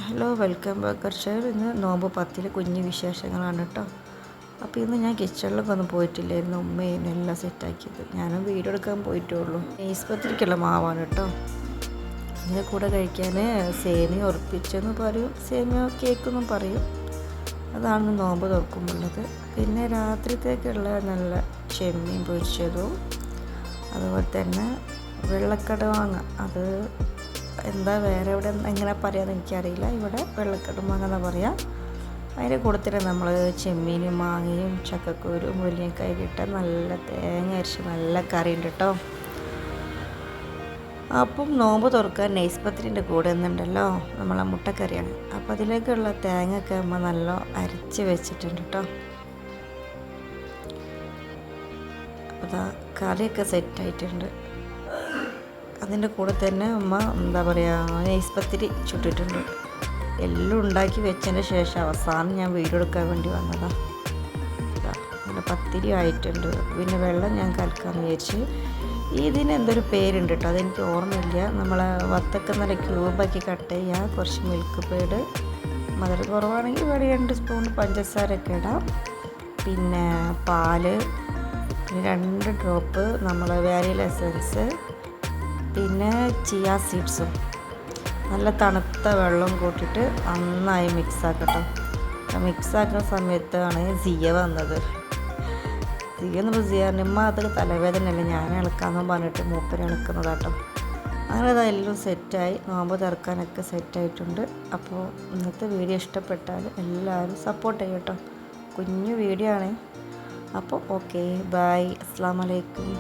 Hello welcome back കർഷകർ. ഇന്ന് നോമ്പ് 10 കുഞ്ഞു വിശേഷങ്ങളാണ് കേട്ടോ. അപ്പോൾ ഇന്ന് ഞാൻ കിച്ചണിലൊക്കെ ഒന്നും പോയിട്ടില്ലായിരുന്നു. ഉമ്മയും എല്ലാം സെറ്റാക്കിയത്. ഞാനും വീഡിയോ എടുക്കാൻ പോയിട്ടുള്ളൂ. നെയ്സ്പത്തിരിക്കുള്ള മാവാണ് കേട്ടോ. ഇതിൻ്റെ കൂടെ കഴിക്കാൻ സേമിയ ഉറപ്പിച്ചെന്ന് പറയും, സേമിയ കേക്കെന്നും പറയും. അതാണ് നോമ്പ് തുറക്കുമ്പോഴുള്ളത്. പിന്നെ രാത്രിത്തേക്കുള്ള നല്ല ചെമ്മീൻ പൊരിച്ചതും അതുപോലെ തന്നെ വെള്ളക്കടമാങ്ങ, അത് എന്താ വേറെ ഇവിടെ എങ്ങനെ പറയാമെന്ന് എനിക്കറിയില്ല. ഇവിടെ വെള്ളക്കടമാങ്ങ എന്നാ പറയാം. അതിൻ്റെ കൂട്ടത്തിൽ നമ്മൾ ചെമ്മീനും മാങ്ങയും ചക്കക്കുരും മുരിങ്ങക്കായൊക്കെ ഇട്ട നല്ല തേങ്ങ അരച്ച് നല്ല കറി ഉണ്ട് കേട്ടോ. അപ്പം നോമ്പ് തുറക്കാൻ നെയ്സ്പത്തിരിൻ്റെ കൂടെ എന്നുണ്ടല്ലോ നമ്മളെ മുട്ടക്കറിയാണ്. അപ്പോൾ അതിലേക്കുള്ള തേങ്ങയൊക്കെ അമ്മ നല്ല അരച്ച് വെച്ചിട്ടുണ്ട് കേട്ടോ. അപ്പോൾ കറിയൊക്കെ സെറ്റായിട്ടുണ്ട്. അതിൻ്റെ കൂടെ തന്നെ അമ്മ എന്താ പറയുക നെയ്സ്പത്തിരി ചുട്ടിട്ടുണ്ട്. എല്ലാം ഉണ്ടാക്കി വെച്ചതിന് ശേഷം അവസാനം ഞാൻ വീഡിയോ എടുക്കാൻ വേണ്ടി വന്നതാണ്. നല്ല പത്തിരി ആയിട്ടുണ്ട്. പിന്നെ വെള്ളം ഞാൻ കലക്കാമെന്ന് വിചാരിച്ച്. ഇതിന് എന്തൊരു പേരുണ്ട് കേട്ടോ, അതെനിക്ക് ഓർമ്മയില്ല. നമ്മൾ വത്തക്ക നല്ല ക്യൂബാക്കി കട്ട് ചെയ്യുക, കുറച്ച് മിൽക്ക് പേഡ്, മധുരം കുറവാണെങ്കിൽ ഇവിടെ 2 സ്പൂൺ പഞ്ചസാരയൊക്കെ ഇടാം. പിന്നെ പാല്, പിന്നെ 2 ഡ്രോപ്പ് നമ്മൾ വാനില എസൻസ്, പിന്നെ ചിയ സീഡ്സും, നല്ല തണുത്ത വെള്ളം കൂട്ടിയിട്ട് നന്നായി മിക്സാക്കട്ടോ. മിക്സാക്കുന്ന സമയത്താണ് സിയ വന്നത്. സിയ എന്ന് സിയ നിമ്മ അതൊക്കെ തലവേദനയല്ല, ഞാൻ ഇളക്കാമെന്ന് പറഞ്ഞിട്ട് മൂപ്പര് ഇളക്കുന്നതാട്ടോ. അങ്ങനെ അതെല്ലാം സെറ്റായി. നോമ്പ് തുറക്കാനൊക്കെ സെറ്റായിട്ടുണ്ട്. അപ്പോൾ ഇന്നത്തെ വീഡിയോ ഇഷ്ടപ്പെട്ടാൽ എല്ലാവരും സപ്പോർട്ട് ചെയ്യും കേട്ടോ. കുഞ്ഞു വീഡിയോ ആണ്. അപ്പോൾ ഓക്കെ, ബൈ, അസ്സലാമു അലൈക്കും.